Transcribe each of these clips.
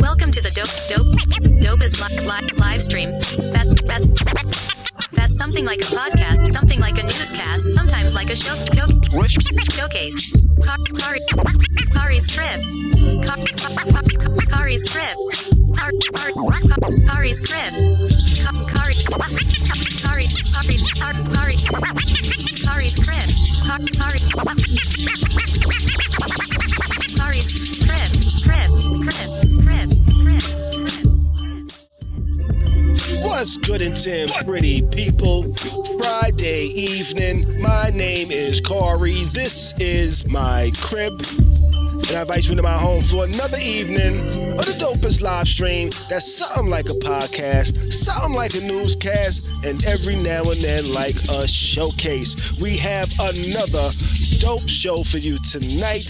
Welcome to the dopest live stream. That's something like a podcast, something like a newscast, sometimes like a showcase. Khari's crib. Khari's crib. Khari's crib. Khari's crib. What's good and Tim, pretty people? Friday evening. My name is Khary. This is my crib. And I invite you into my home for another evening of the dopest live stream. That's something like a podcast, something like a newscast, and every now and then like a showcase. We have another dope show for you tonight.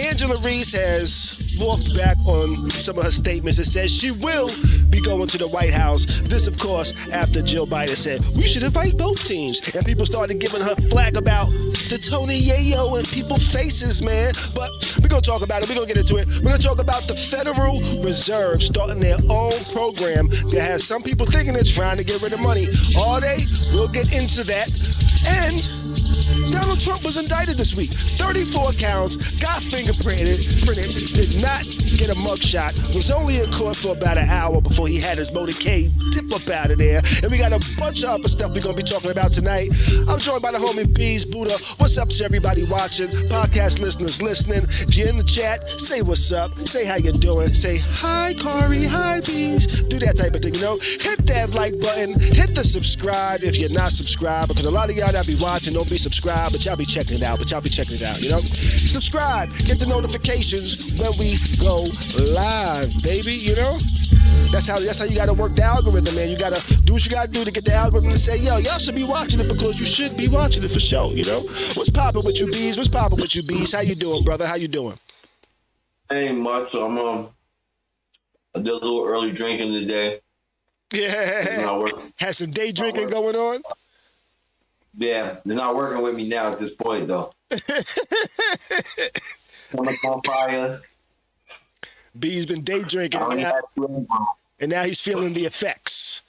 Angela Reese has walked back on some of her statements and says she will be going to the White House. This, of course, after Jill Biden said we should invite both teams. And people started giving her flack about the Tony Yayo and people's faces, man. But we're going to talk about it. We're going to get into it. We're going to talk about the Federal Reserve starting their own program that has some people thinking it's trying to get rid of money. Are they? We'll get into that. And Donald Trump was indicted this week. 34 counts, got fingerprinted, did not get a mugshot, was only in court for about an hour before he had his motorcade dip up out of there. And we got a bunch of other stuff we're going to be talking about tonight. I'm joined by the homie Bees Buddha. What's up to everybody watching? Podcast listeners listening. If you're in the chat, say what's up. Say how you doing. Say hi, Khary. Hi, Bees. Do that type of thing, you know. Hit that like button. Hit the subscribe if you're not subscribed, because a lot of y'all that be watching don't be subscribed, but y'all be checking it out. You know? Subscribe. Get the notifications when we go live, baby, you know? That's how you gotta work the algorithm, man. You gotta do what you gotta do to get the algorithm to say, yo, y'all should be watching it because you should be watching it for sure, you know? What's poppin' with you, Bees? How you doing, brother? How you doing? Ain't much. I did a little early drinking today. Yeah. Had some day drinking going on? Yeah, it's not working with me now at this point, though. I'm on fire. B's been day drinking, and now he's feeling the effects.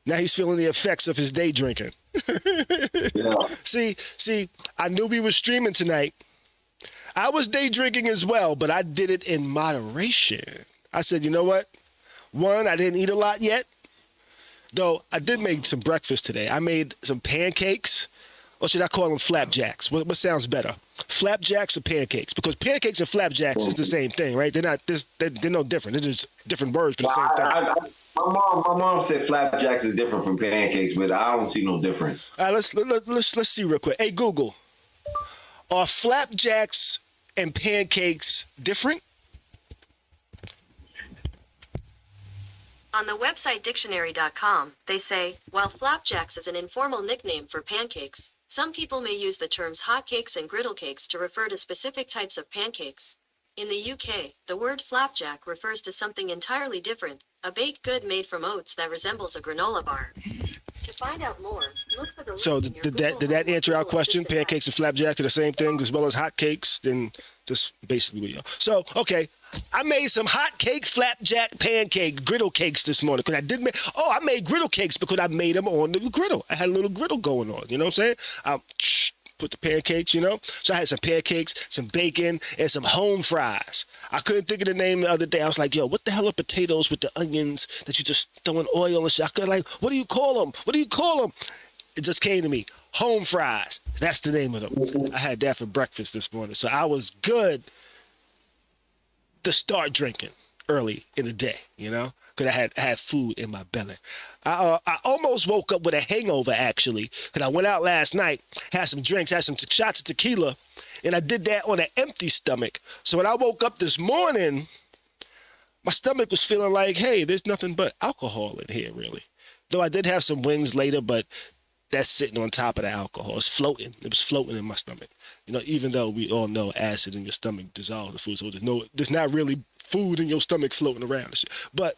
Now he's feeling the effects of his day drinking. Yeah. See, I knew we were streaming tonight. I was day drinking as well, but I did it in moderation. I said, you know what? One, I didn't eat a lot yet. Though I did make some breakfast today. I made some pancakes, or should I call them flapjacks? What sounds better? Flapjacks or pancakes? Because pancakes and flapjacks is the same thing, right? They're not. They're no different. They're just different words for the same thing. My mom said flapjacks is different from pancakes, but I don't see no difference. All right, let's see real quick. Hey Google, are flapjacks and pancakes different? On the website dictionary.com, they say, while flapjacks is an informal nickname for pancakes, some people may use the terms hotcakes and griddle cakes to refer to specific types of pancakes. In the UK, the word flapjack refers to something entirely different, a baked good made from oats that resembles a granola bar. To find out more, look for the So did that answer our question? Pancakes and flapjack are the same thing as well as hotcakes? Then just basically what you know. So, okay. I made some hot cake, flapjack, pancake, griddle cakes this morning. Because I made griddle cakes because I made them on the griddle. I had a little griddle going on. You know what I'm saying? I put the pancakes, you know. So I had some pancakes, some bacon, and some home fries. I couldn't think of the name the other day. I was like, yo, what the hell are potatoes with the onions that you just throw in oil and shit? I could what do you call them? It just came to me. Home fries. That's the name of them. I had that for breakfast this morning. So I was good to start drinking. early in the day, you know, because I had food in my belly. I almost woke up with a hangover, actually, because I went out last night, had some drinks, had some shots of tequila, and I did that on an empty stomach. So when I woke up this morning, my stomach was feeling like, hey, there's nothing but alcohol in here, really. Though I did have some wings later, but that's sitting on top of the alcohol. It's floating. It was floating in my stomach. You know, even though we all know acid in your stomach dissolves the food, so there's not really food in your stomach floating around and shit. But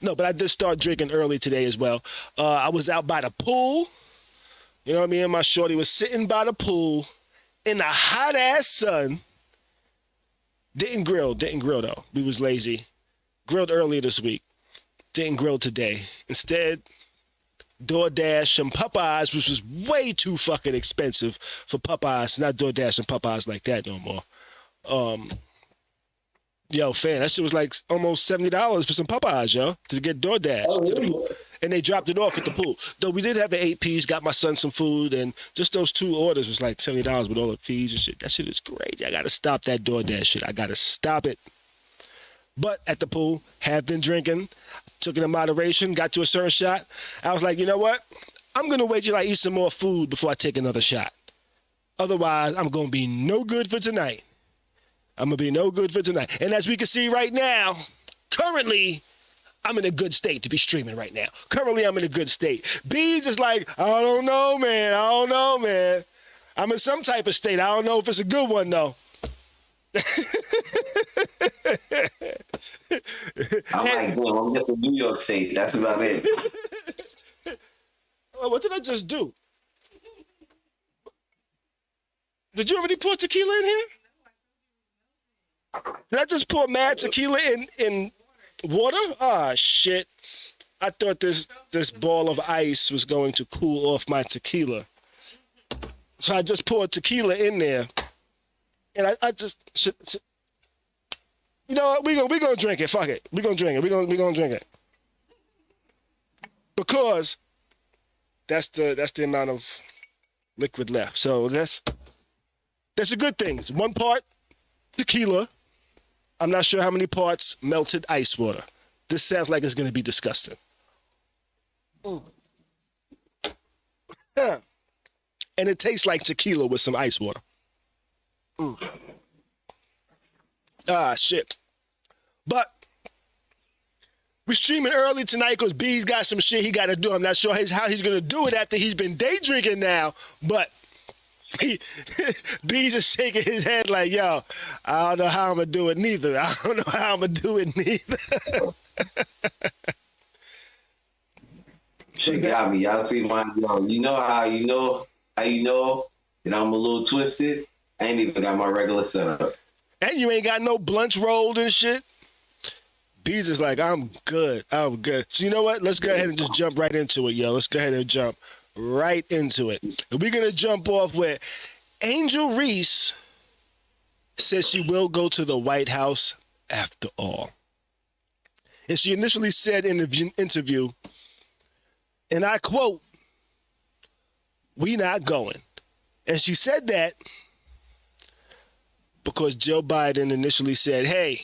I did start drinking early today as well. I was out by the pool. You know what I mean? My shorty was sitting by the pool in the hot ass sun. Didn't grill though. We was lazy. Grilled earlier this week. Didn't grill today. Instead, DoorDash and Popeyes, which was way too fucking expensive for Popeyes. Not DoorDash and Popeyes like that no more. Yo, fam, that shit was like almost $70 for some Popeyes, yo, to get DoorDash. Oh, And they dropped it off at the pool. Though we did have an 8-piece, got my son some food, and just those 2 orders was like $70 with all the fees and shit. That shit is crazy. I gotta stop that DoorDash shit. I gotta stop it. But at the pool, have been drinking, took it in moderation, got to a certain shot. I was like, you know what? I'm gonna wait till I eat some more food before I take another shot. Otherwise, I'm gonna be no good for tonight. And as we can see right now, currently, I'm in a good state to be streaming right now. Currently, I'm in a good state. Bees is like, I don't know, man. I'm in some type of state. I don't know if it's a good one, though. I'm like, well, I'm just in New York State. That's about it. What did I just do? Did you already pour tequila in here? Did I just pour mad tequila in water? Ah, shit. I thought this ball of ice was going to cool off my tequila. So I just poured tequila in there. And I just... You know what? We're going to drink it. Fuck it. We're going to drink it. We're going to drink it. Because that's the amount of liquid left. So that's a good thing. It's 1 part tequila. I'm not sure how many parts melted ice water. This sounds like it's going to be disgusting. Yeah. And it tastes like tequila with some ice water. Ah, shit. But we're streaming early tonight because B's got some shit he got to do. I'm not sure how he's going to do it after he's been day drinking now, but B's just shaking his head like, yo, I don't know how I'm going to do it neither. She got me. Y'all see my, you know how you know that I'm a little twisted? I ain't even got my regular setup. And you ain't got no blunts rolled and shit? B's is like, I'm good. So you know what? Let's go ahead and just jump right into it, yo. Let's go ahead and jump right into it. And we're going to jump off with Angel Reese says she will go to the White House after all. And she initially said in the interview, and I quote, "We not going." And she said that because Joe Biden initially said, hey,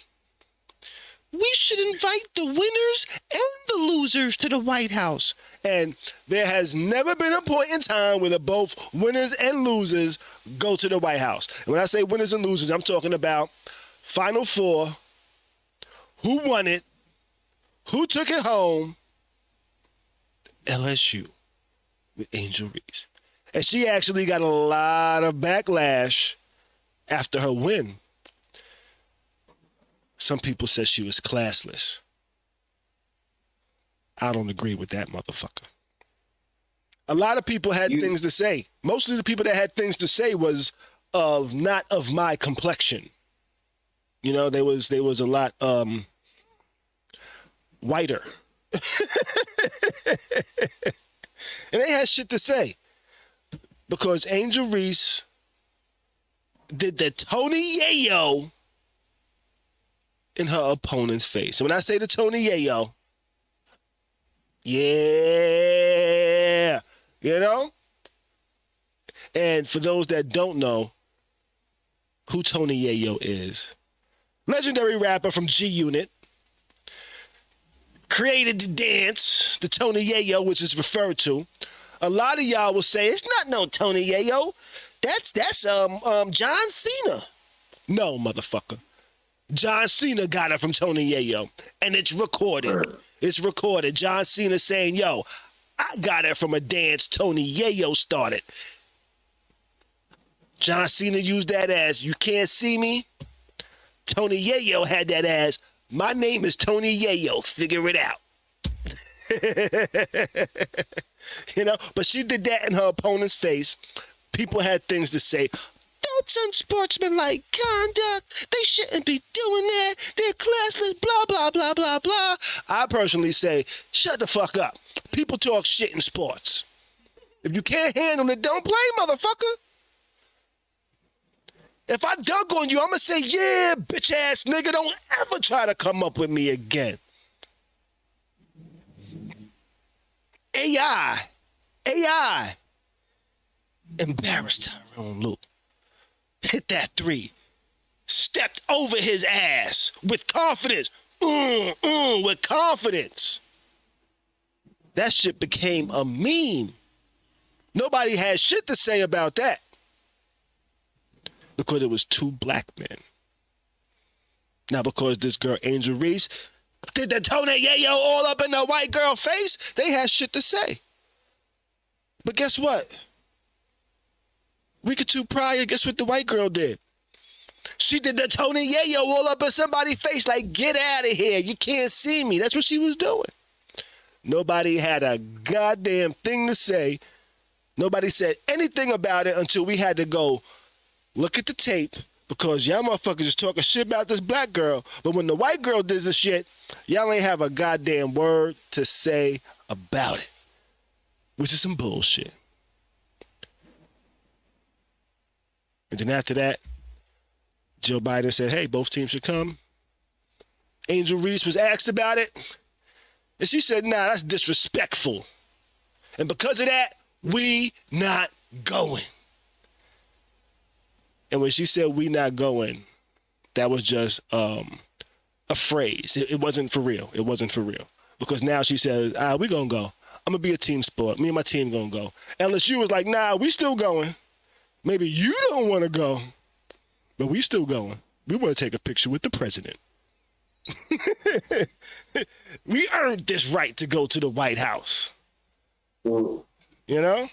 we should invite the winners and the losers to the White House. And there has never been a point in time where both winners and losers go to the White House. And when I say winners and losers, I'm talking about Final Four, who won it, who took it home, LSU with Angel Reese. And she actually got a lot of backlash after her win. Some people said she was classless. I don't agree with that motherfucker. A lot of people had things to say. Most of the people that had things to say was not of my complexion. You know, there was a lot whiter. And they had shit to say. Because Angel Reese did the Tony Yayo in her opponent's face. And when I say the Tony Yayo, yeah, you know? And for those that don't know who Tony Yayo is, legendary rapper from G Unit, created the dance, the Tony Yayo, which is referred to. A lot of y'all will say it's not no Tony Yayo. That's John Cena. No, motherfucker. John Cena got it from Tony Yayo, and it's recorded. It's recorded. John Cena saying, "Yo, I got it from a dance Tony Yayo started." John Cena used that as, "You can't see me." Tony Yayo had that as, "My name is Tony Yayo. Figure it out." You know, but she did that in her opponent's face. People had things to say. That's unsportsmanlike conduct. They shouldn't be doing that. They're classless, blah, blah, blah, blah, blah. I personally say, shut the fuck up. People talk shit in sports. If you can't handle it, don't play, motherfucker. If I dunk on you, I'm going to say, yeah, bitch ass nigga, don't ever try to come up with me again. AI embarrassed Tyrone Lue. Hit that three. Stepped over his ass with confidence. With confidence. That shit became a meme. Nobody had shit to say about that. Because it was two black men. Now because this girl, Angel Reese, did the Tony Yayo all up in the white girl face, they had shit to say. But guess what? Week or two prior, guess what the white girl did? She did the Tony Yayo all up in somebody's face like, get out of here, you can't see me. That's what she was doing. Nobody had a goddamn thing to say. Nobody said anything about it until we had to go look at the tape because y'all motherfuckers is talking shit about this black girl. But when the white girl does the shit, y'all ain't have a goddamn word to say about it, which is some bullshit. And then after that, Joe Biden said, hey, both teams should come. Angel Reese was asked about it. And she said, nah, that's disrespectful. And because of that, we not going. And when she said we not going, that was just a phrase. It wasn't for real. It wasn't for real. Because now she says, we gonna go. I'm gonna be a team sport. Me and my team gonna go. LSU was like, nah, we still going. Maybe you don't want to go, but we still going. We want to take a picture with the president. We earned this right to go to the White House. You know?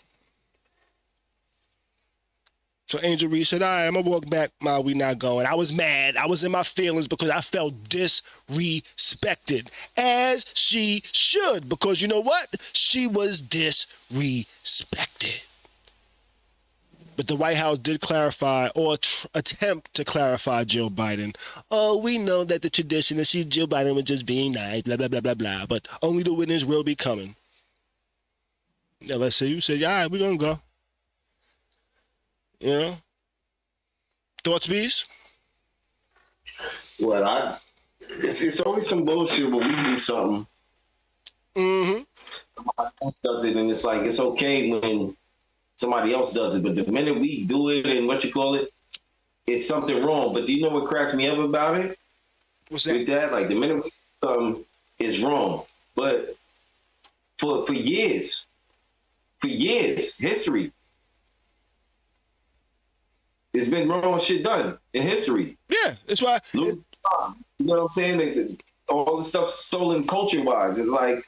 So Angel Reese said, all right, I'm going to walk back while we not going. I was mad. I was in my feelings because I felt disrespected, as she should, because you know what? She was disrespected. But the White House did clarify or attempt to clarify Joe Biden. Oh, we know that the tradition is Joe Biden was just being nice, blah, blah, blah, blah, blah. But only the winners will be coming. Now, let's say you say, all right, we're going to go. You know? Thoughts, Bees? Well, it's always some bullshit when we do something. Mm-hmm. Somebody else does it, and it's like, it's okay when somebody else does it, but the minute we do it and it's something wrong. But do you know what cracks me up about it? What's that? With that, like the minute we do something is wrong. But for years, history, it's been wrong shit done in history. Yeah, that's why. You know what I'm saying? All the stuff stolen culture-wise. It's like,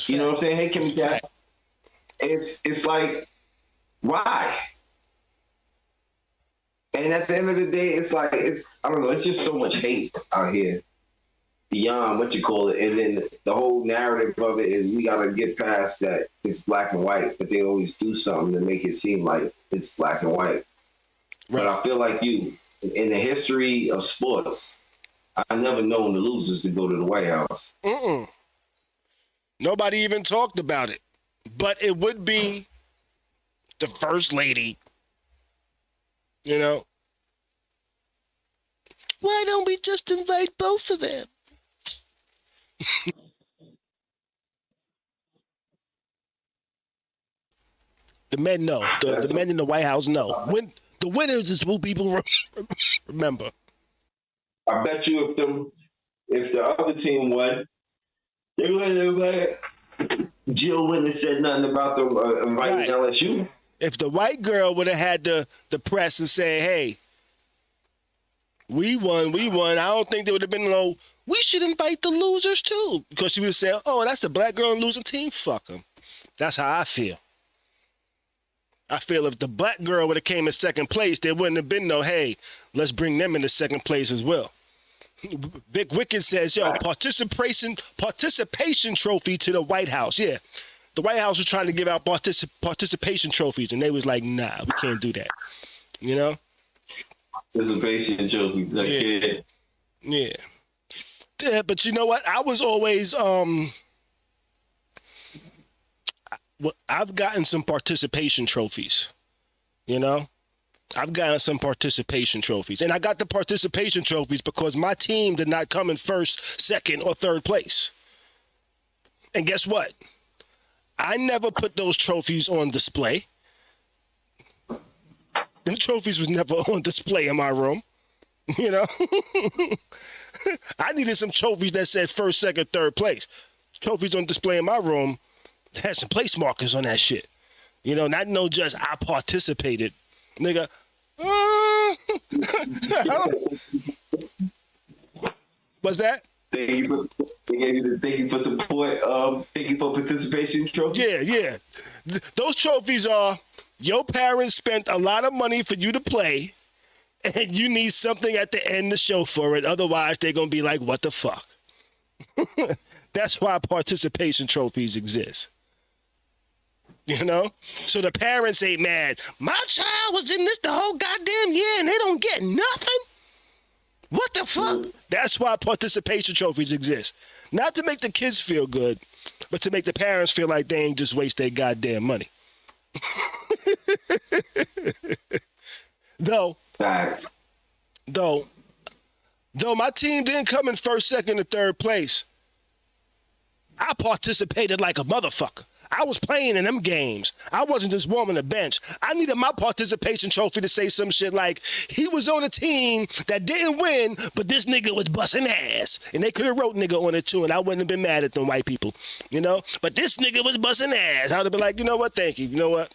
you know what I'm saying? Hey, Kimmy Cat. It's like, why? And at the end of the day, it's like, I don't know, it's just so much hate out here beyond what you call it. And then the whole narrative of it is we got to get past that it's black and white, but they always do something to make it seem like it's black and white. Right. But I feel like in the history of sports, I've never known the losers to go to the White House. Nobody even talked about it. But it would be the first lady, you know. Why don't we just invite both of them? The men know. The men in the White House know. When the winners is who people remember. I bet you if the other team won, They like Jill wouldn't have said nothing about them inviting Right. LSU. If the white girl would have had the press and say, hey, we won. I don't think there would have been no, we should invite the losers too. Because she would have said, oh, that's the black girl losing team. Fuck them. That's how I feel. I feel if the black girl would have came in second place, there wouldn't have been no, hey, let's bring them into second place as well. Vic Wicked says, yo, participation trophy to the White House. Yeah, the White House was trying to give out participation trophies, and they was like, nah, we can't do that. You know? Participation trophies. Like, Yeah. Yeah, but you know what? I was always, I've gotten some participation trophies, you know? I've gotten some participation trophies. And I got the participation trophies because my team did not come in first, second, or third place. And guess what? I never put those trophies on display. Them trophies was never on display in my room, you know? I needed some trophies that said first, second, third place. Trophies on display in my room had some place markers on that shit. You know, not no just I participated. Nigga, what's that? They gave you the thank you for support, thank you for participation trophy. Yeah. Those trophies are, your parents spent a lot of money for you to play, and you need something at the end to show for it. Otherwise, they're going to be like, what the fuck? That's why participation trophies exist. You know? So the parents ain't mad. My child was in this the whole goddamn year and they don't get nothing? What the fuck? That's why participation trophies exist. Not to make the kids feel good, but to make the parents feel like they ain't just waste their goddamn money. Though my team didn't come in first, second, or third place, I participated like a motherfucker. I was playing in them games. I wasn't just warming the bench. I needed my participation trophy to say some shit like, he was on a team that didn't win, but this nigga was busting ass. And they could have wrote nigga on it too, and I wouldn't have been mad at them white people, you know? But this nigga was busting ass. I would have been like, you know what, thank you. You know what?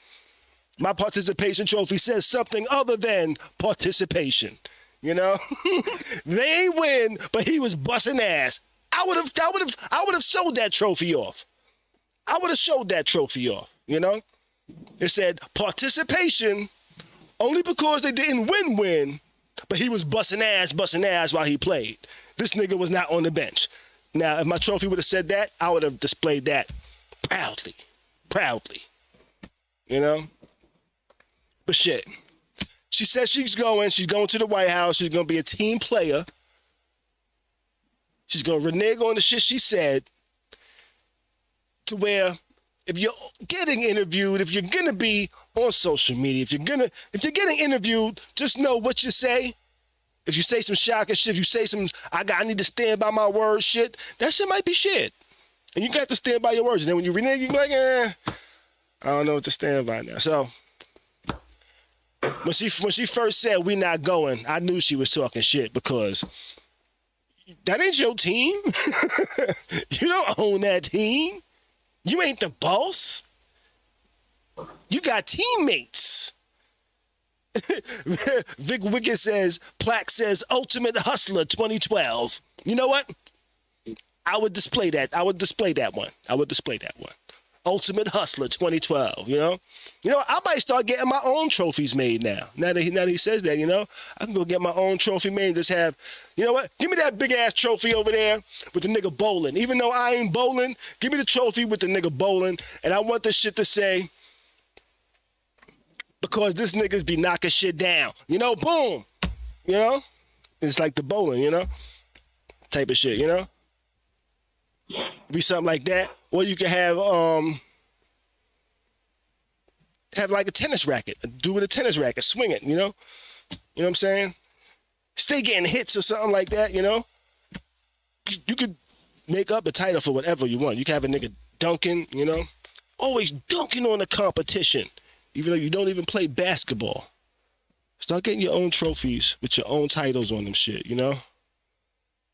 My participation trophy says something other than participation, you know? They ain't win, but he was busting ass. I would have sold that trophy off. I would have showed that trophy off, you know? It said participation only because they didn't win, but he was busting ass while he played. This nigga was not on the bench. Now, if my trophy would have said that, I would have displayed that proudly, you know? But shit, she says she's going to the White House, she's going to be a team player. She's going to renege on the shit she said, to where if you're getting interviewed, if you're going to be on social media, if you're getting interviewed, just know what you say. If you say some shocking shit, if you say some, I need to stand by my words shit, that shit might be shit. And you got to stand by your words. And then when you renege, you be like, I don't know what to stand by now. So when she first said we not going, I knew she was talking shit because that ain't your team. You don't own that team. You ain't the boss. You got teammates. Vic Wicked says, Plaque says, Ultimate Hustler 2012. You know what? I would display that one. Ultimate Hustler 2012, you know? You know, I might start getting my own trophies made now. Now that he says that, you know? I can go get my own trophy made and just have, you know what? Give me that big-ass trophy over there with the nigga bowling. Even though I ain't bowling, give me the trophy with the nigga bowling. And I want this shit to say, because this niggas be knocking shit down. You know, boom. You know? It's like the bowling, you know? Type of shit, you know? Be something like that. Or you can have like a tennis racket. Do with a tennis racket. Swing it, you know? You know what I'm saying? Stay getting hits or something like that, you know? You could make up a title for whatever you want. You can have a nigga dunking, you know? Always dunking on the competition, even though you don't even play basketball. Start getting your own trophies with your own titles on them shit, you know?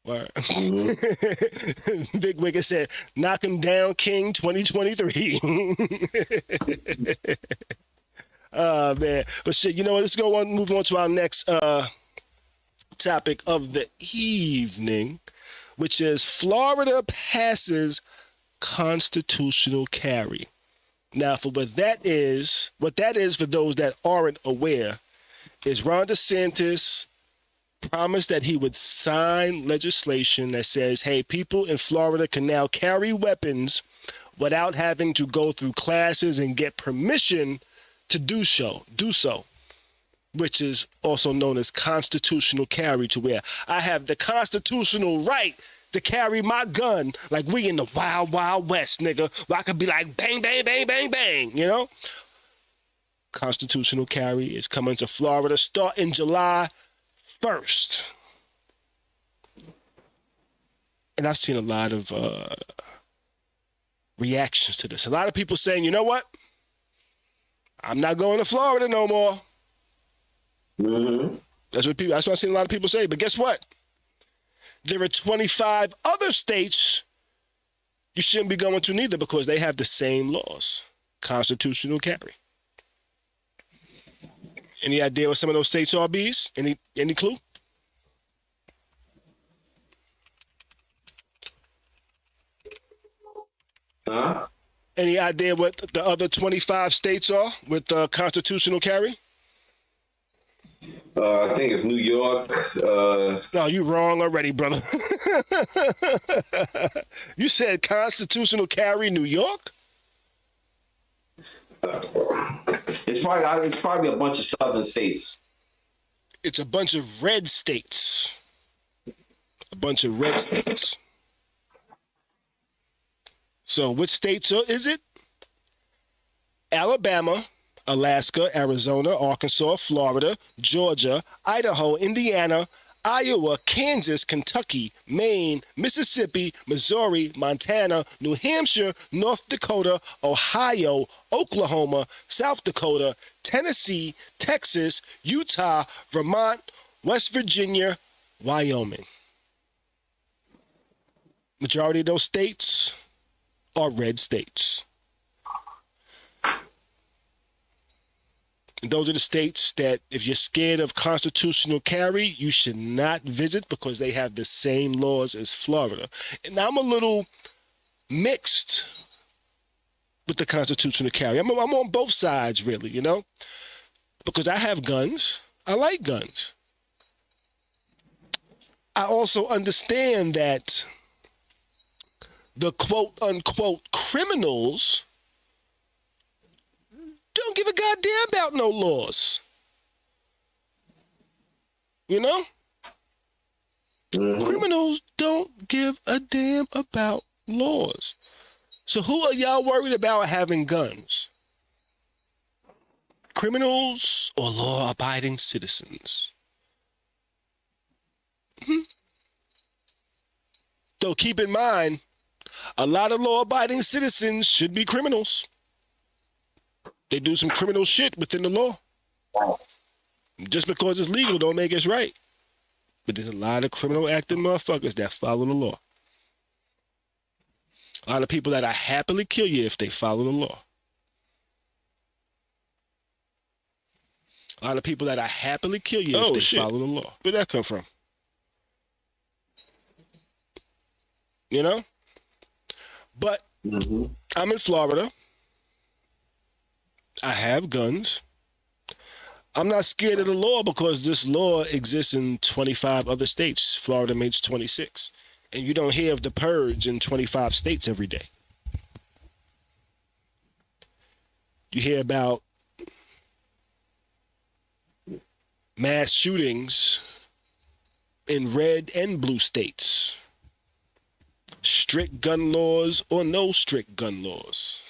Word. Mm-hmm. Big Wicked said, knock him down, King 2023. Man. But shit, you know what? Let's move on to our next topic of the evening, which is Florida passes constitutional carry. Now, for what that is for those that aren't aware, is Ron DeSantis promised that he would sign legislation that says, hey, people in Florida can now carry weapons without having to go through classes and get permission to do so, which is also known as constitutional carry, to where I have the constitutional right to carry my gun like we in the wild, wild west, nigga, where I could be like bang, bang, bang, bang, bang, you know? Constitutional carry is coming to Florida starting July 1st. And I've seen a lot of reactions to this. A lot of people saying, you know what? I'm not going to Florida no more. Mm-hmm. That's what I've seen a lot of people say. But guess what? There are 25 other states you shouldn't be going to neither, because they have the same laws. Constitutional carry. Any idea what some of those states are, Bees? Any clue? Huh? Any idea what the other 25 states are with constitutional carry? I think it's New York. No, you wrong already, brother. You said constitutional carry New York? It's probably a bunch of southern states. It's a bunch of red states. A bunch of red states. So which states is it? Alabama, Alaska, Arizona, Arkansas, Florida, Georgia, Idaho, Indiana, Iowa, Kansas, Kentucky, Maine, Mississippi, Missouri, Montana, New Hampshire, North Dakota, Ohio, Oklahoma, South Dakota, Tennessee, Texas, Utah, Vermont, West Virginia, Wyoming. Majority of those states are red states. And those are the states that, if you're scared of constitutional carry, you should not visit, because they have the same laws as Florida. And I'm a little mixed with the constitutional carry. I'm on both sides, really, you know, because I have guns. I like guns. I also understand that the quote-unquote criminals don't give a goddamn about no laws. You know? Mm-hmm. Criminals don't give a damn about laws. So who are y'all worried about having guns? Criminals or law-abiding citizens? So keep in mind, a lot of law-abiding citizens should be criminals. They do some criminal shit within the law. Just because it's legal don't make it right. But there's a lot of criminal acting motherfuckers that follow the law. A lot of people that I happily kill you if they follow the law. A lot of people that I happily kill you if they follow the law. Where'd that come from? You know? But I'm in Florida. I have guns. I'm not scared of the law because this law exists in 25 other states. Florida makes 26. And you don't hear of the purge in 25 states every day. You hear about mass shootings in red and blue states. Strict gun laws or no strict gun laws.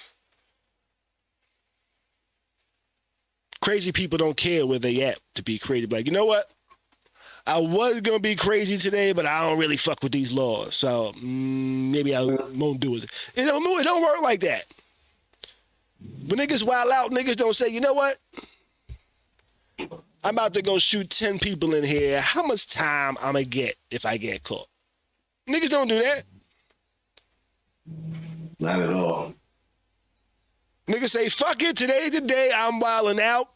Crazy people don't care where they at to be crazy. Like, you know what? I was going to be crazy today, but I don't really fuck with these laws. So maybe I won't do it. It don't work like that. When niggas wild out, niggas don't say, you know what? I'm about to go shoot 10 people in here. How much time I'm going to get if I get caught? Niggas don't do that. Not at all. Niggas say, fuck it, today's the day I'm wilding out,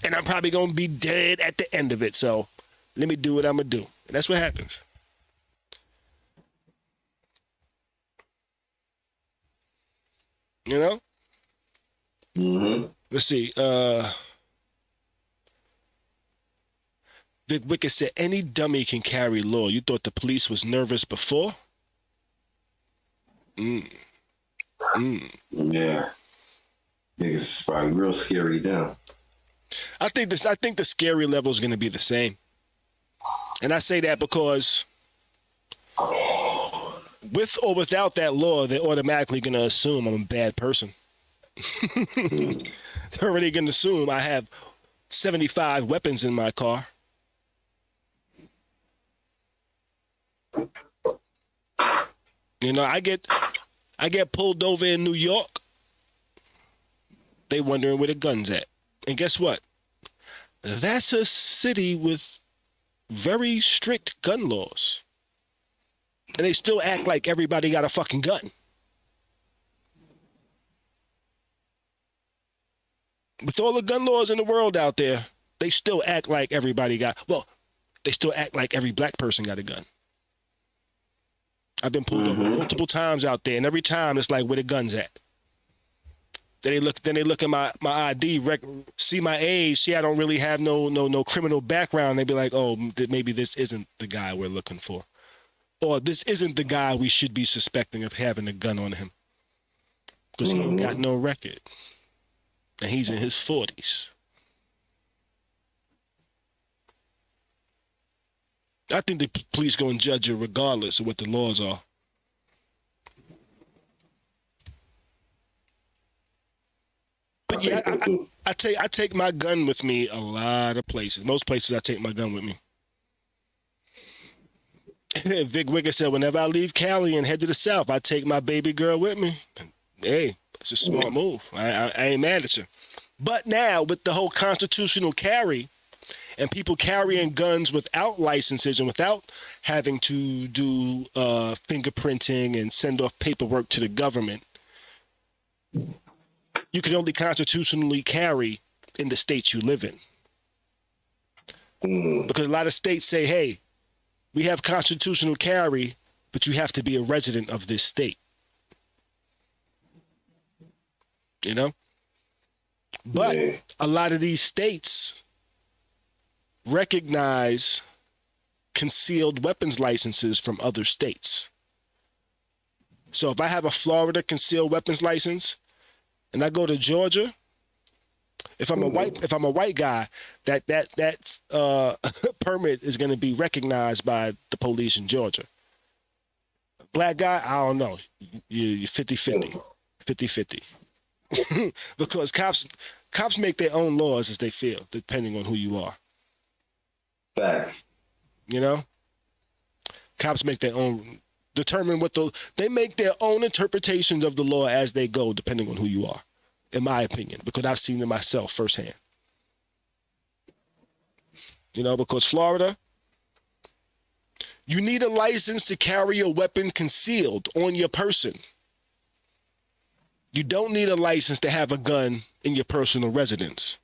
and I'm probably going to be dead at the end of it, so let me do what I'm going to do. And that's what happens. You know? Mm-hmm. Let's see. Vic Wicked said, any dummy can carry law. You thought the police was nervous before? Yeah. Niggas probably real scary now. I think the scary level is going to be the same. And I say that because with or without that law, they're automatically going to assume I'm a bad person. They're already going to assume I have 75 weapons in my car. You know, I get pulled over in New York. They wondering where the gun's at. And guess what? That's a city with very strict gun laws. And they still act like everybody got a fucking gun. With all the gun laws in the world out there, they still act like everybody got, well, they still act like every black person got a gun. I've been pulled over multiple times out there, and every time it's like, where the gun's at? Then they look at my ID, see my age, see I don't really have no criminal background. They be like, oh, maybe this isn't the guy we're looking for. Or this isn't the guy we should be suspecting of having a gun on him. Because he ain't got no record. And he's in his 40s. I think the police going to judge you regardless of what the laws are. But yeah, I take my gun with me a lot of places. Most places I take my gun with me. Vic Wicked said, whenever I leave Cali and head to the South, I take my baby girl with me. Hey, it's a smart move. I ain't mad at you. But now, with the whole constitutional carry and people carrying guns without licenses and without having to do fingerprinting and send off paperwork to the government, you can only constitutionally carry in the states you live in. Because a lot of states say, hey, we have constitutional carry, but you have to be a resident of this state. You know? But a lot of these states recognize concealed weapons licenses from other states. So if I have a Florida concealed weapons license and I go to Georgia, if I'm a white guy, that permit is going to be recognized by the police in Georgia. Black guy, I don't know. You're 50-50. 50-50. Because cops make their own laws as they feel, depending on who you are. Facts. You know? Cops make their own, they make their own interpretations of the law as they go, depending on who you are, in my opinion, because I've seen it myself firsthand. You know, because Florida, you need a license to carry a weapon concealed on your person. You don't need a license to have a gun in your personal residence.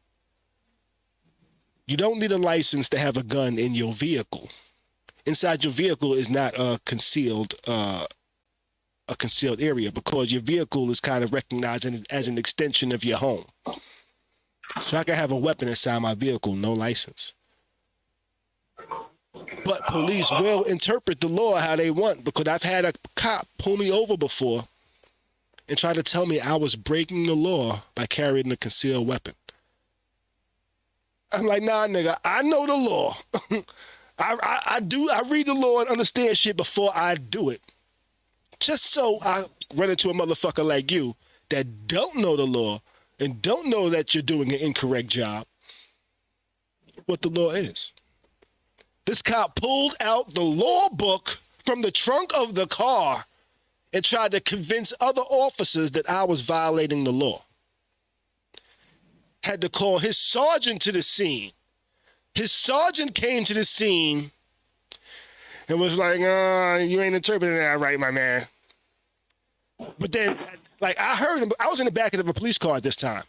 You don't need a license to have a gun in your vehicle. Inside your vehicle is not a concealed area because your vehicle is kind of recognized as an extension of your home. So I can have a weapon inside my vehicle, no license. But police will interpret the law how they want, because I've had a cop pull me over before and try to tell me I was breaking the law by carrying a concealed weapon. I'm like, nah, nigga, I know the law. I read the law and understand shit before I do it. Just so I run into a motherfucker like you that don't know the law and don't know that you're doing an incorrect job, what the law is. This cop pulled out the law book from the trunk of the car and tried to convince other officers that I was violating the law. Had to call his sergeant to the scene. His sergeant came to the scene It was like, you ain't interpreting that right, my man. But then, like, I heard him. I was in the back of a police car at this time.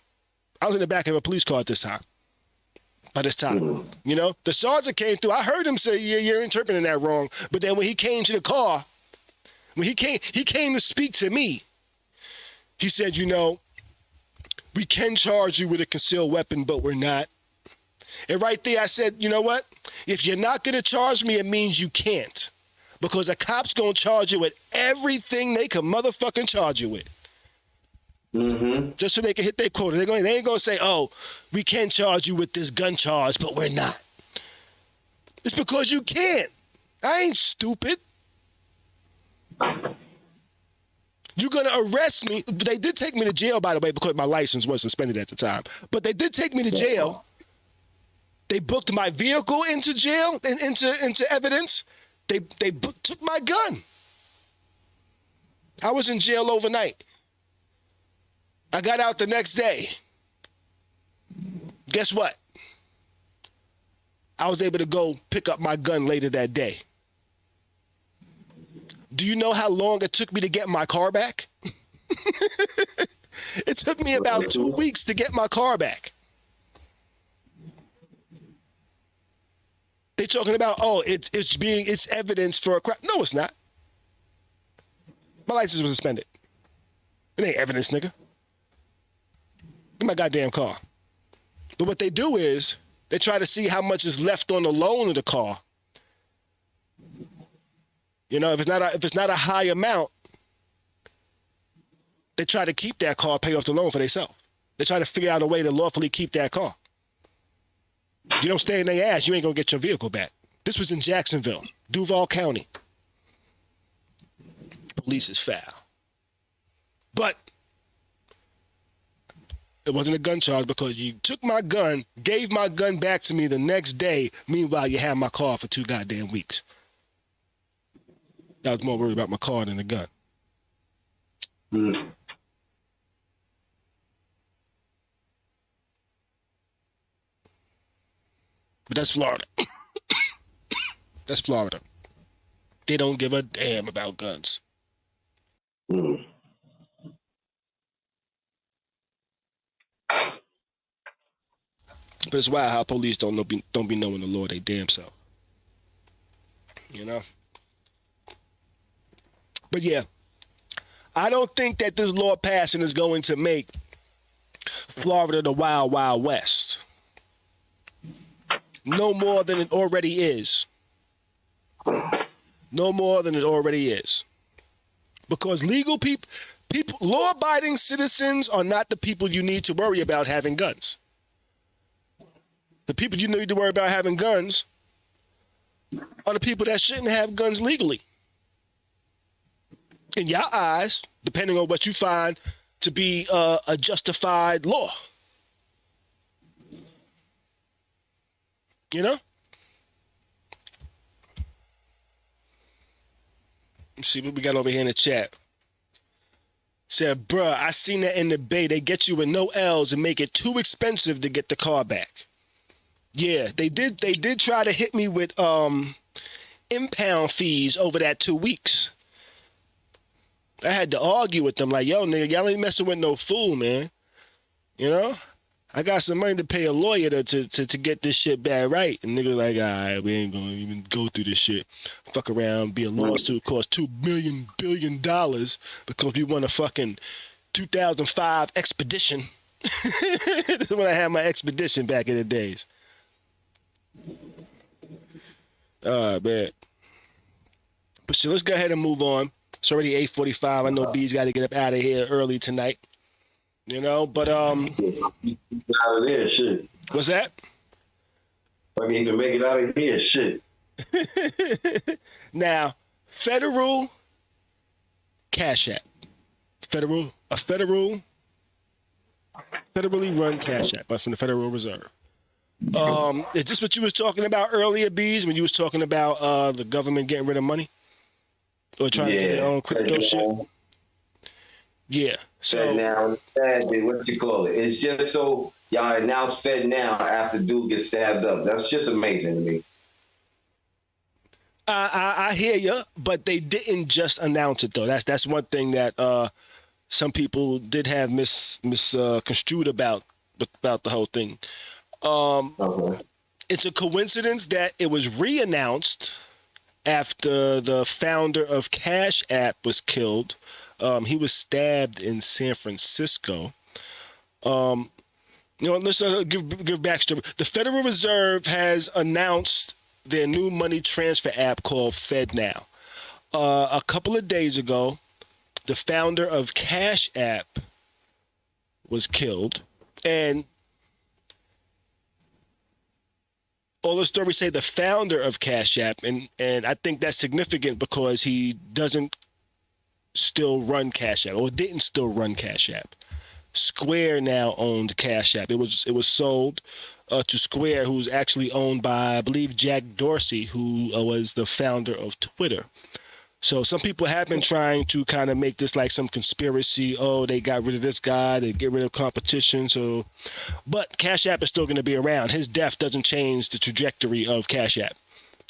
By this time. You know, the sergeant came through. I heard him say, yeah, you're interpreting that wrong. But then when he came to the car, when he came to speak to me, he said, you know, we can charge you with a concealed weapon, but we're not. And right there, I said, you know what? If you're not going to charge me, it means you can't. Because the cops going to charge you with everything they can motherfucking charge you with. Mm-hmm. Just so they can hit their quota. They ain't going to say, oh, we can charge you with this gun charge, but we're not. It's because you can't. I ain't stupid. You're going to arrest me. They did take me to jail, by the way, because my license was suspended at the time. But they did take me to jail. They booked my vehicle into jail, into evidence. They took my gun. I was in jail overnight. I got out the next day. Guess what? I was able to go pick up my gun later that day. Do you know how long it took me to get my car back? It took me about 2 weeks to get my car back. They talking about, it's evidence for a crime. No, it's not. My license was suspended. It ain't evidence, nigga. In my goddamn car. But what they do is they try to see how much is left on the loan of the car. You know, if it's not a high amount, they try to keep that car, pay off the loan for themselves. They try to figure out a way to lawfully keep that car. You don't stay in their ass, you ain't gonna get your vehicle back. This was in Jacksonville, Duval County. Police is foul. But it wasn't a gun charge because you took my gun, gave my gun back to me the next day. Meanwhile, you had my car for 2 goddamn weeks. I was more worried about my car than the gun. Mm. But that's Florida. That's Florida. They don't give a damn about guns. Mm. But it's wild how police don't be knowing the law they damn self. You know? But yeah, I don't think that this law passing is going to make Florida the wild, wild west. No more than it already is. No more than it already is. Because legal people, law-abiding citizens are not the people you need to worry about having guns. The people you need to worry about having guns are the people that shouldn't have guns legally. In your eyes, depending on what you find to be a justified law. You know? Let's see what we got over here in the chat. Said, bruh, I seen that in the Bay. They get you with no L's and make it too expensive to get the car back. Yeah, they did try to hit me with impound fees over that 2 weeks. I had to argue with them like, yo, nigga, y'all ain't messing with no fool, man. You know? I got some money to pay a lawyer to get this shit back right. And nigga like, all right, we ain't gonna even go through this shit. Fuck around, be a lawsuit, cost $2 billion because we won a fucking 2005 expedition. This is when I had my expedition back in the days. Man. But shit, let's go ahead and move on. It's already 8:45. I know B's got to get up out of here early tonight. You know, but out of there, shit. What's that? I can't even make it out of here, shit. Now, federal Cash App. Federally run Cash App, but from the Federal Reserve. Is this what you was talking about earlier, Bees, when you was talking about the government getting rid of money? Or trying to get their own crypto shit? Yeah. So FedNow, sadly, what you call it? It's just so y'all announce FedNow after dude gets stabbed up. That's just amazing to me. I hear you, but they didn't just announce it though. That's one thing that some people did have misconstrued about the whole thing. Okay. It's a coincidence that it was re-announced after the founder of Cash App was killed. He was stabbed in San Francisco. Let's give backstory. The Federal Reserve has announced their new money transfer app called FedNow. A couple of days ago, the founder of Cash App was killed, and all the stories say the founder of Cash App, and I think that's significant because he doesn't still run Cash App, or didn't still run Cash App. Square now owned Cash App. It was sold to Square, who's actually owned by, I believe, Jack Dorsey, who was the founder of Twitter. So some people have been trying to kind of make this like some conspiracy. Oh, they got rid of this guy. They get rid of competition. But Cash App is still going to be around. His death doesn't change the trajectory of Cash App.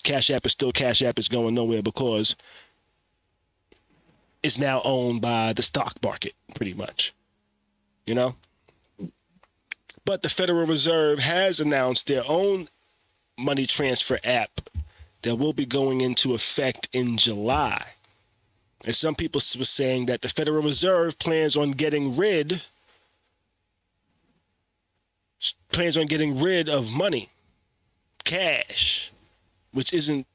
Cash App is still Cash App. Is going nowhere because it's now owned by the stock market, pretty much. You know? But the Federal Reserve has announced their own money transfer app that will be going into effect in July. And some people were saying that the Federal Reserve plans on getting rid of money, cash, which isn't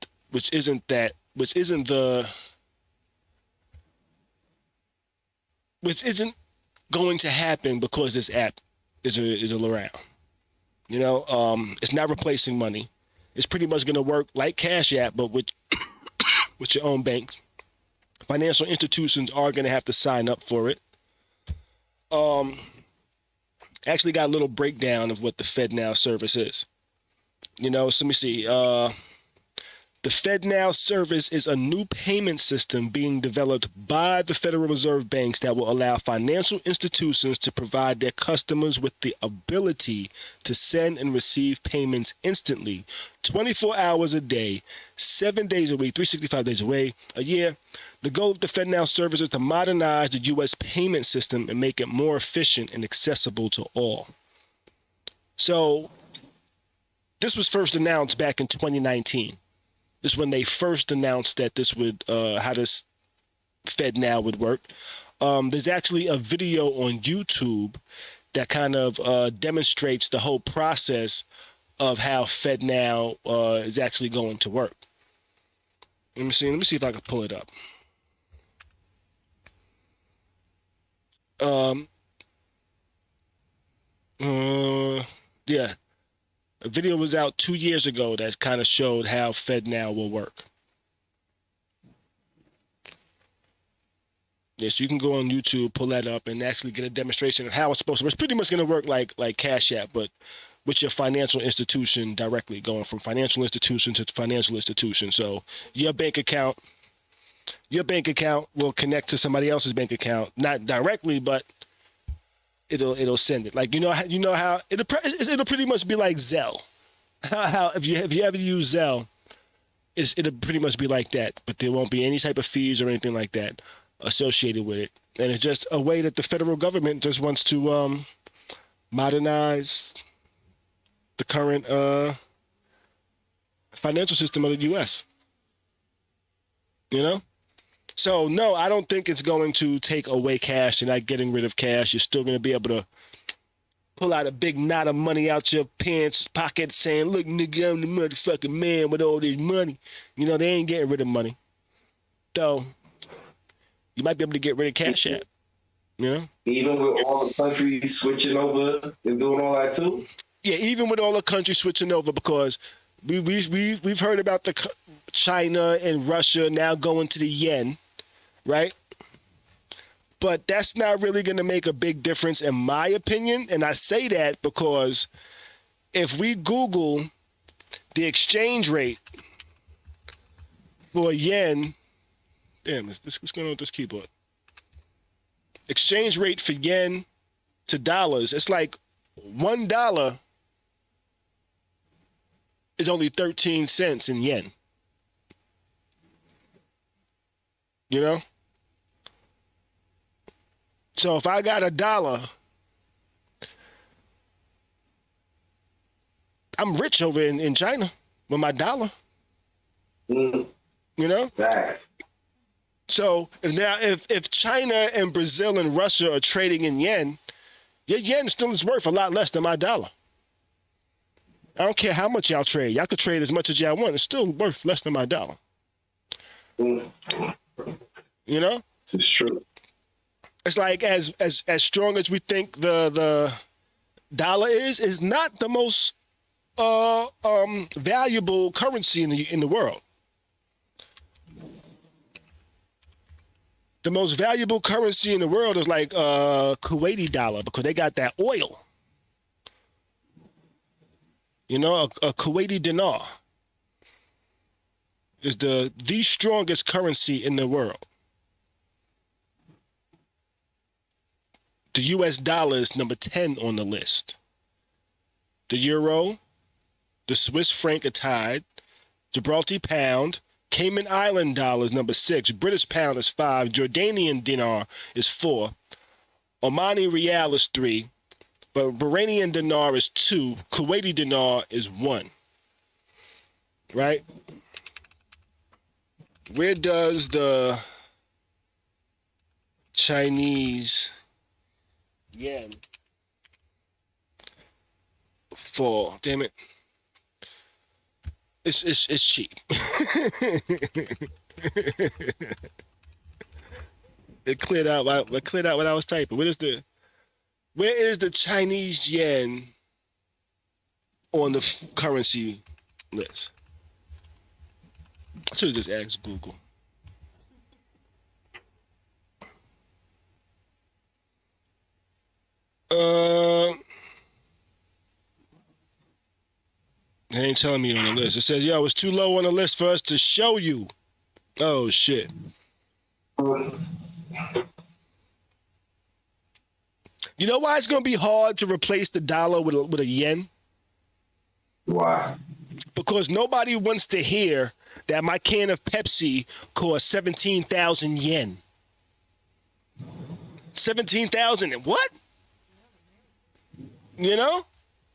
going to happen because this app is around. It's not replacing money. It's pretty much going to work like Cash App, but with your own banks. Financial institutions are going to have to sign up for it. Actually got a little breakdown of what the FedNow service is. So let me see. The FedNow service is a new payment system being developed by the Federal Reserve banks that will allow financial institutions to provide their customers with the ability to send and receive payments instantly, 24 hours a day, 7 days a week, 365 days a year. The goal of the FedNow service is to modernize the U.S. payment system and make it more efficient and accessible to all. So this was first announced back in 2019. This is when they first announced that this would, how this FedNow would work. There's actually a video on YouTube that kind of demonstrates the whole process of how FedNow is actually going to work. Let me see if I can pull it up. Yeah. A video was out 2 years ago that kind of showed how FedNow will work. Yes, you can go on YouTube, pull that up, and actually get a demonstration of how it's supposed to work. It's pretty much going to work like Cash App, but with your financial institution directly, going from financial institution to financial institution. So your bank account will connect to somebody else's bank account, not directly, but it'll send it. Like how it'll pretty much be like Zelle. How if you ever use Zelle, it'll pretty much be like that, but there won't be any type of fees or anything like that associated with it. And it's just a way that the federal government just wants to modernize the current financial system of the U.S. So, no, I don't think it's going to take away cash. You're not getting rid of cash. You're still going to be able to pull out a big knot of money out your pants pocket saying, look, nigga, I'm the motherfucking man with all this money. They ain't getting rid of money. So, you might be able to get rid of Cash App. Even with all the countries switching over and doing all that too? Yeah, even with all the countries switching over, because we've heard about the China and Russia now going to the yen, right? But that's not really going to make a big difference in my opinion. And I say that because if we Google the exchange rate for yen, what's going on with this keyboard? Exchange rate for yen to dollars, it's like $1 is only 13 cents in yen. You know? So if I got $1, I'm rich over in China with my dollar. Mm. You know? Facts. So if China and Brazil and Russia are trading in yen, your yen still is worth a lot less than my dollar. I don't care how much y'all trade. Y'all could trade as much as y'all want. It's still worth less than my dollar. Mm. You know? This is true. It's like as strong as we think the dollar is not the most valuable currency in the world. The most valuable currency in the world is like Kuwaiti dollar because they got that oil. You know, a Kuwaiti dinar is the strongest currency in the world. The US dollar is number 10 on the list. The euro, the Swiss franc are tied, Gibraltar pound, Cayman Island dollar is number 6, British pound is 5, Jordanian dinar is 4, Omani rial is 3, but Bahrainian dinar is 2, Kuwaiti dinar is 1. Right? Where does the Chinese yen fall? Damn it. It's cheap. It cleared out what I was typing. Where is the Chinese yen on the currency list? I should have just asked Google. They ain't telling me on the list. It says, yo, it's too low on the list for us to show you. Oh, shit. You know why it's going to be hard to replace the dollar with a yen? Why? Because nobody wants to hear that my can of Pepsi costs 17,000 yen. 17,000 what? You know?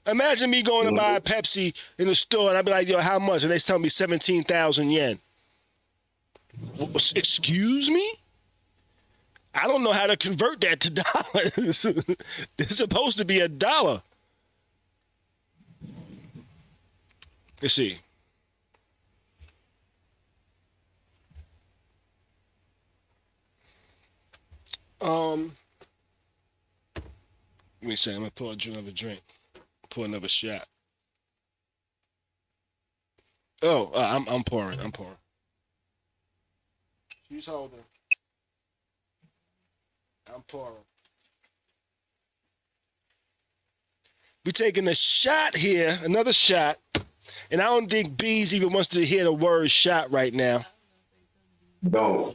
Imagine me going to buy a Pepsi in the store and I'd be like, yo, how much? And they tell me 17,000 yen. Excuse me? I don't know how to convert that to dollars. It's supposed to be $1. Let's see. Let me say, I'm gonna pour another drink. Pour another shot. Oh, I'm pouring. She's holding. I'm pouring. We taking a shot here, another shot, and I don't think Bees even wants to hear the word shot right now. No.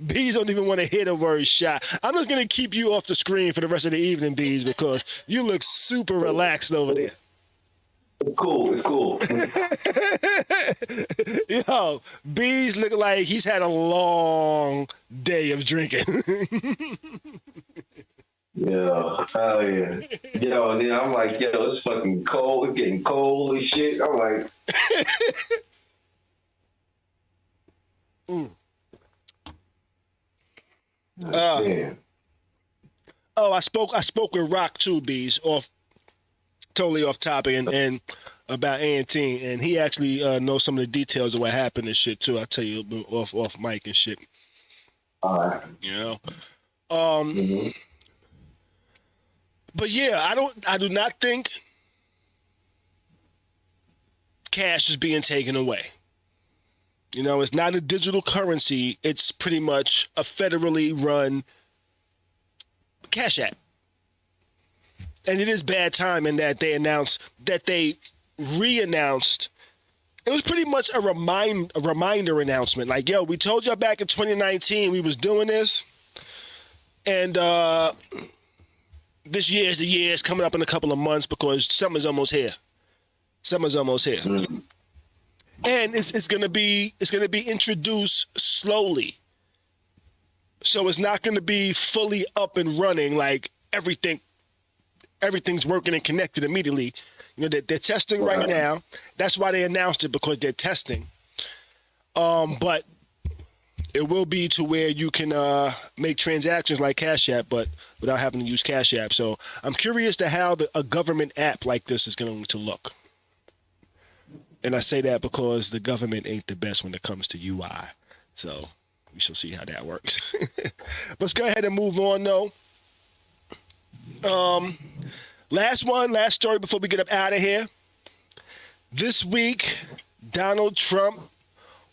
Bees don't even want to hear the word shot. I'm just going to keep you off the screen for the rest of the evening, Bees, because you look super relaxed over there. It's cool. Yo, Bees look like he's had a long day of drinking. Yeah, hell yeah. Yo, and then I'm like, yo, it's fucking cold. It's getting cold and shit. I'm like... Damn. Oh, I spoke with Rock too, Bees, totally off topic and about A&T, and he actually knows some of the details of what happened and shit too. I'll tell you off mic and shit. All right. You know? But yeah, I do not think cash is being taken away. You know, it's not a digital currency. It's pretty much a federally run cash app. And it is bad timing that they re-announced. It was pretty much a reminder announcement. Like, yo, we told y'all back in 2019 we was doing this. And this year is the year. It's coming up in a couple of months because summer's almost here. And it's gonna be introduced slowly. So it's not gonna be fully up and running like everything's working and connected immediately. You know, they're testing right now. That's why they announced it, because they're testing. But it will be to where you can make transactions like Cash App, but without having to use Cash App. So I'm curious to how a government app like this is going to look. And I say that because the government ain't the best when it comes to UI. So we shall see how that works. Let's go ahead and move on, though. Last story before we get up out of here. This week, Donald Trump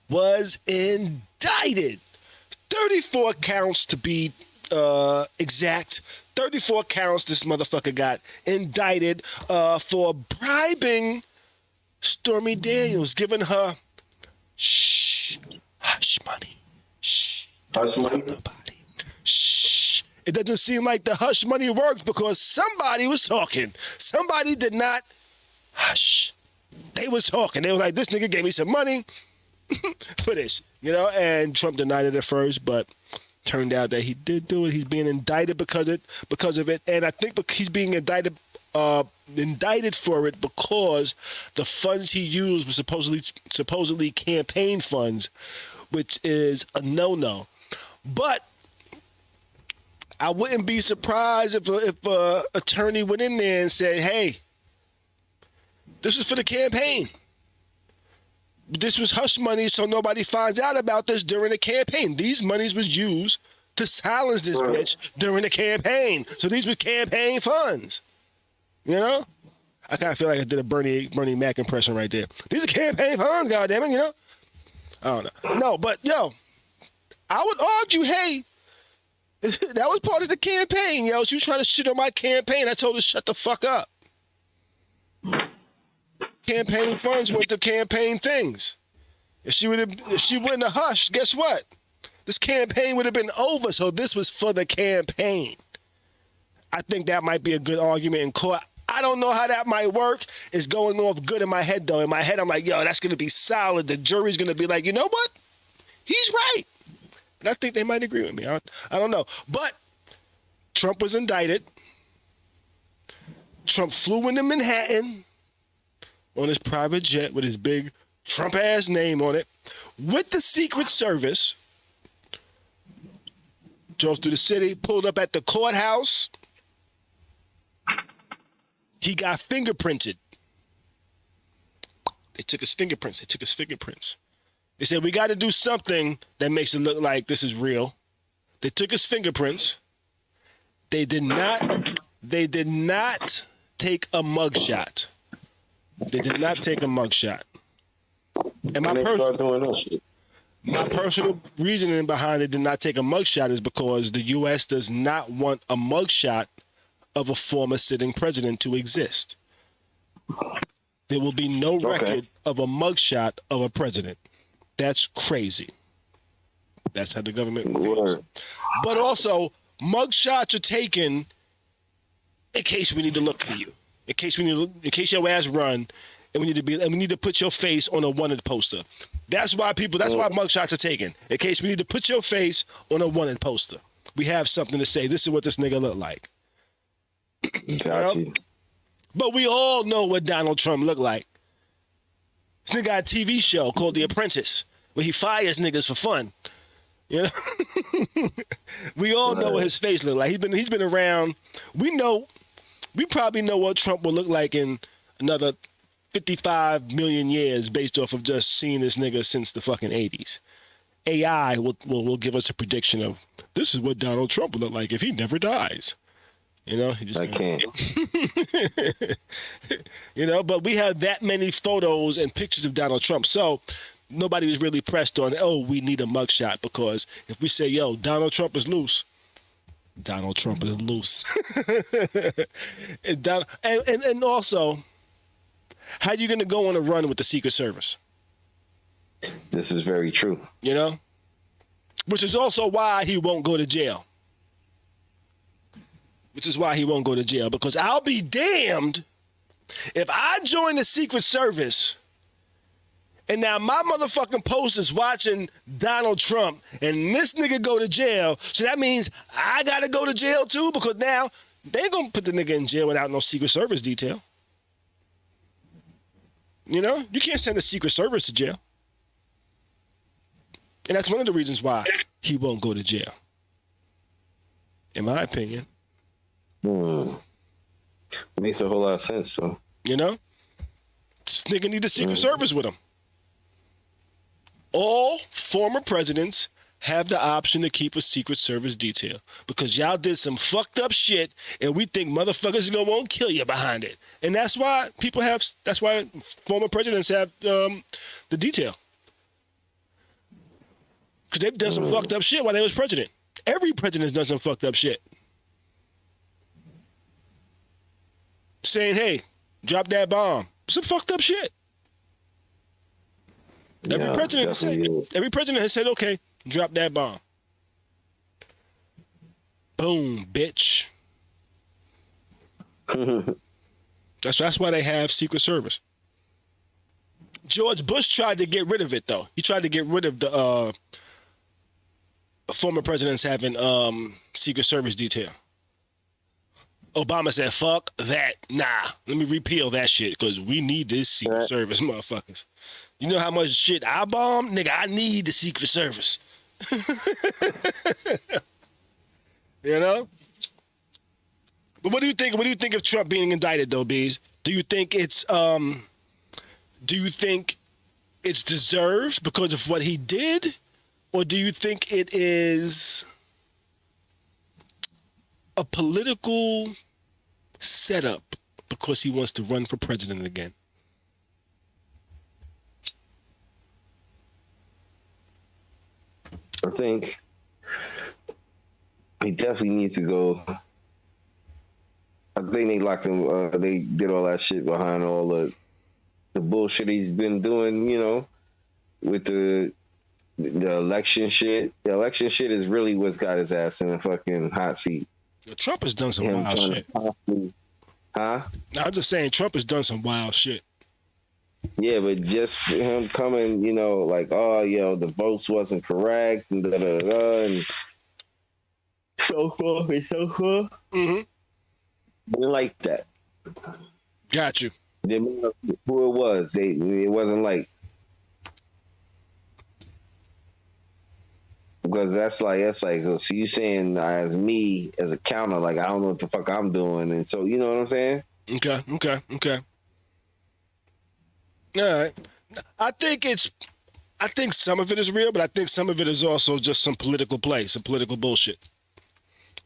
was indicted. 34 counts to be exact. 34 counts this motherfucker got indicted for bribing Stormy Daniels, giving her hush money. Hush money? Nobody. Shh. It doesn't seem like the hush money works because somebody was talking. Somebody did not hush. They was talking. They were like, this nigga gave me some money for this, you know, and Trump denied it at first, but turned out that he did do it. He's being indicted because of it, and I think he's being indicted for it because the funds he used were supposedly campaign funds, which is a no-no. But I wouldn't be surprised if an attorney went in there and said, hey, this was for the campaign. This was hush money so nobody finds out about this during the campaign. These monies was used to silence this bitch during the campaign. So these were campaign funds. You know? I kind of feel like I did a Bernie Mac impression right there. These are campaign funds, goddammit, you know? I don't know. No, but yo, I would argue, hey, that was part of the campaign, yo. She was trying to shit on my campaign. I told her, shut the fuck up. Campaign funds went to campaign things. If she wouldn't have hushed, guess what? This campaign would have been over. So this was for the campaign. I think that might be a good argument in court. I don't know how that might work. It's going off good in my head, though. In my head, I'm like, yo, that's going to be solid. The jury's going to be like, you know what? He's right. And I think they might agree with me. I don't know. But Trump was indicted. Trump flew into Manhattan on his private jet with his big Trump-ass name on it, with the Secret Service, drove through the city, pulled up at the courthouse. He got fingerprinted. They took his fingerprints. They said, we got to do something that makes it look like this is real. They took his fingerprints. They did not take a mugshot. They did not take a mugshot. And my personal reasoning behind it did not take a mugshot is because the U.S. does not want a mugshot of a former sitting president to exist. There will be no record of a mugshot of a president. That's crazy. That's how the government feels. But also, mugshots are taken in case we need to look for you. In case your ass run, and we need to put your face on a wanted poster. That's why mugshots are taken. In case we need to put your face on a wanted poster. We have something to say. This is what this nigga look like. You know? But we all know what Donald Trump looked like. This nigga got a TV show called The Apprentice, where he fires niggas for fun. You know? We all know what his face look like. He's been around. We probably know what Trump will look like in another 55 million years based off of just seeing this nigga since the fucking 80s. AI will give us a prediction of this is what Donald Trump will look like if he never dies. You know? I can't. You know, but we have that many photos and pictures of Donald Trump. So nobody was really pressed on, we need a mugshot, because if we say, yo, Donald Trump is loose, Donald Trump is loose. and also, how you going to go on a run with the Secret Service? This is very true. You know? Which is also why he won't go to jail. Because I'll be damned if I join the Secret Service And now my motherfucking post is watching Donald Trump and this nigga go to jail. So that means I got to go to jail too, because now they ain't going to put the nigga in jail without no Secret Service detail. You know, you can't send the Secret Service to jail. And that's one of the reasons why he won't go to jail. In my opinion. Makes a whole lot of sense, so. You know? This nigga need the Secret Service with him. All former presidents have the option to keep a Secret Service detail because y'all did some fucked up shit and we think motherfuckers won't kill you behind it. And that's why former presidents have the detail. Because they've done some fucked up shit while they was president. Every president's done some fucked up shit. Saying, hey, drop that bomb. Some fucked up shit. Every president has said, okay, drop that bomb. Boom, bitch. That's why they have Secret Service. George Bush tried to get rid of it, though. He tried to get rid of the former presidents having Secret Service detail. Obama said, fuck that. Nah, let me repeal that shit because we need this Secret Service, motherfuckers. You know how much shit I bombed? Nigga, I need the Secret Service. You know? But what do you think? What do you think of Trump being indicted, though, Bees? Do you think it's deserved because of what he did? Or do you think it is a political setup because he wants to run for president again? I think he definitely needs to go. I think they locked him. They did all that shit behind all the bullshit he's been doing. You know, with the election shit. The election shit is really what's got his ass in the fucking hot seat. Trump has done some wild shit. Huh? I'm just saying, Trump has done some wild shit. Yeah, but just for him coming, you know, like, oh, you know, the votes wasn't correct, and and so forth and so forth. Mm-hmm. Didn't like that. Got you. Didn't know who it was. It wasn't like, because that's like, so you saying as me as a counter, like, I don't know what the fuck I'm doing, and so, you know what I'm saying? Okay. All right. I think some of it is real, but I think some of it is also just some political play, some political bullshit.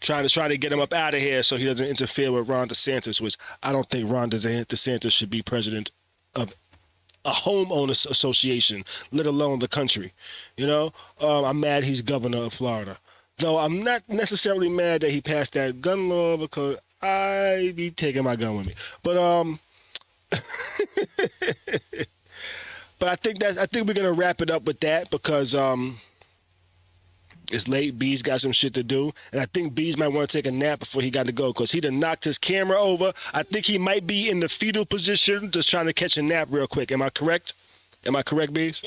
Trying to get him up out of here so he doesn't interfere with Ron DeSantis, which I don't think Ron DeSantis should be president of a homeowners association, let alone the country. You know, I'm mad he's governor of Florida. Though I'm not necessarily mad that he passed that gun law because I be taking my gun with me. But but I think we're gonna wrap it up with that because it's late. Bees got some shit to do, and I think Bees might want to take a nap before he got to go because he done knocked his camera over. I think he might be in the fetal position, just trying to catch a nap real quick. Am I correct? Am I correct, Bees?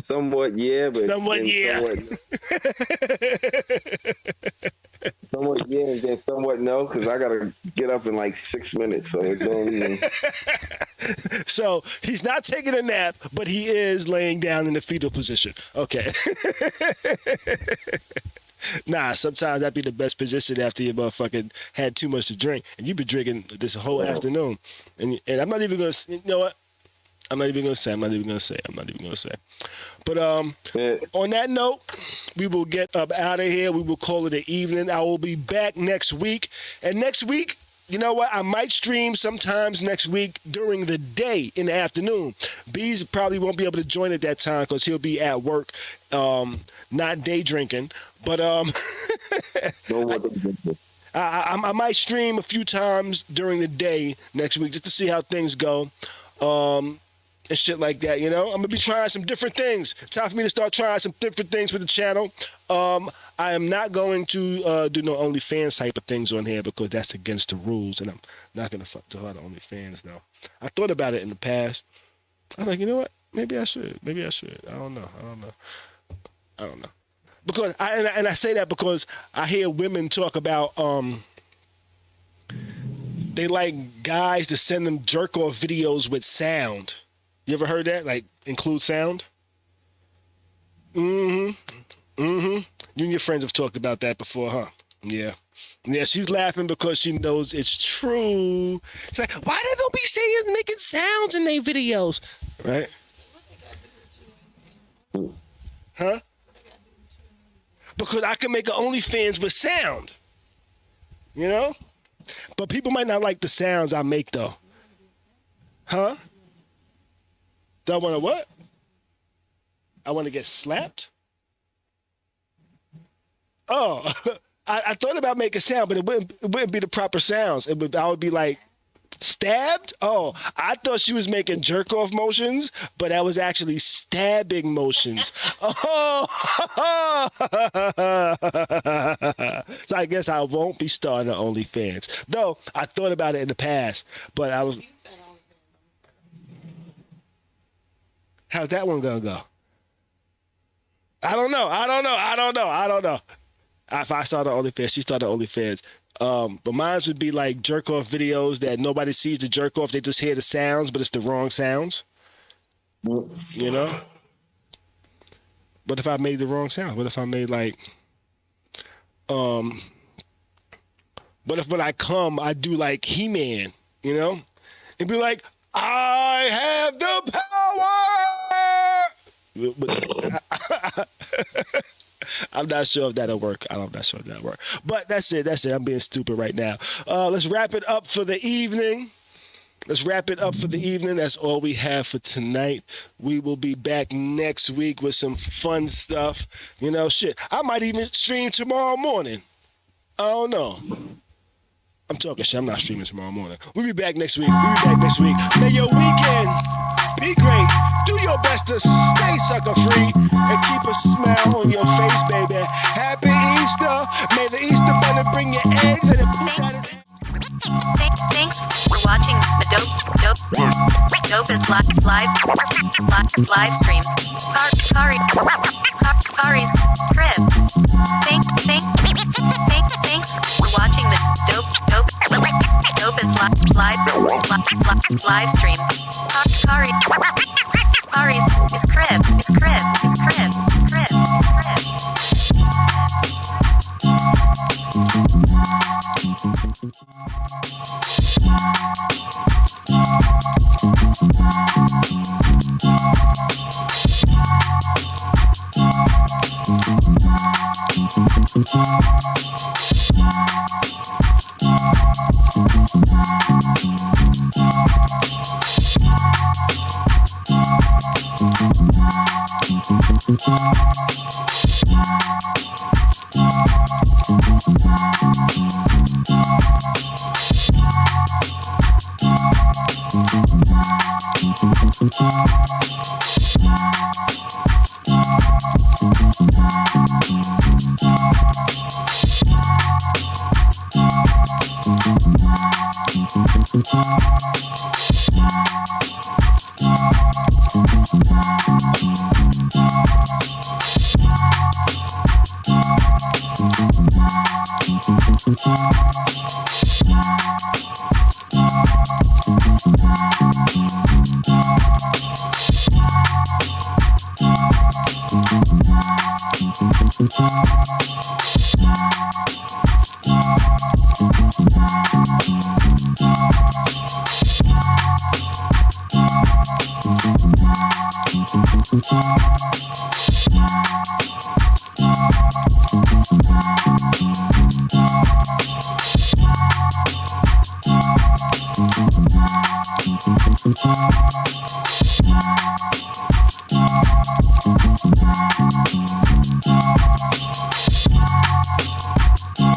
Somewhat, yeah, but somewhat, yeah. Somewhat, yeah, and then somewhat no, because I gotta get up in like 6 minutes, so it don't even. So he's not taking a nap, but he is laying down in the fetal position. Okay. Nah, sometimes that'd be the best position after you motherfucking had too much to drink, and you've been drinking this whole afternoon, and I'm not even gonna. You know what? I'm not even gonna say. But on that note, we will get up out of here. We will call it an evening. I will be back next week. And next week, you know what? I might stream sometimes next week during the day in the afternoon. Bees probably won't be able to join at that time because he'll be at work, not day drinking. But I might stream a few times during the day next week just to see how things go. And shit like that, you know? I'm gonna be trying some different things. It's time for me to start trying some different things with the channel. I am not going to do no OnlyFans type of things on here because that's against the rules, and I'm not gonna fuck the other OnlyFans though. I thought about it in the past. I'm like, you know what? Maybe I should. I don't know. Because I say that because I hear women talk about they like guys to send them jerk off videos with sound. You ever heard that? Like include sound? You and your friends have talked about that before, huh? Yeah. Yeah, she's laughing because she knows it's true. She's like, why they don't be saying making sounds in their videos? Right? Huh? Because I can make an OnlyFans with sound. You know? But people might not like the sounds I make though. Huh? Do I want to what? I want to get slapped? Oh, I thought about making sound, but it wouldn't be the proper sounds. I would be like stabbed. Oh, I thought she was making jerk off motions, but that was actually stabbing motions. Oh, so I guess I won't be starting an OnlyFans. Though I thought about it in the past, but I was. How's that one gonna go? I don't know. If I started OnlyFans, she started OnlyFans. But mine would be like jerk off videos that nobody sees the jerk off. They just hear the sounds, but it's the wrong sounds. You know? What if I made the wrong sound? What if I made like, what if when I come, I do like He-Man, you know? It'd be like, I have the power! I'm not sure if that'll work. But that's it. I'm being stupid right now. Let's wrap it up for the evening. That's all we have for tonight. We will be back next week with some fun stuff. You know, shit. I might even stream tomorrow morning. I don't know. I'm talking shit. I'm not streaming tomorrow morning. We'll be back next week. May your weekend be great. Do your best to stay sucker free and keep a smile on your face, baby. Happy Easter. May the Easter bunny bring you eggs and it poop out his ass. Thanks for watching the dopest live stream. Khary's crib. Thanks for watching the dopest live stream. Khary's crib.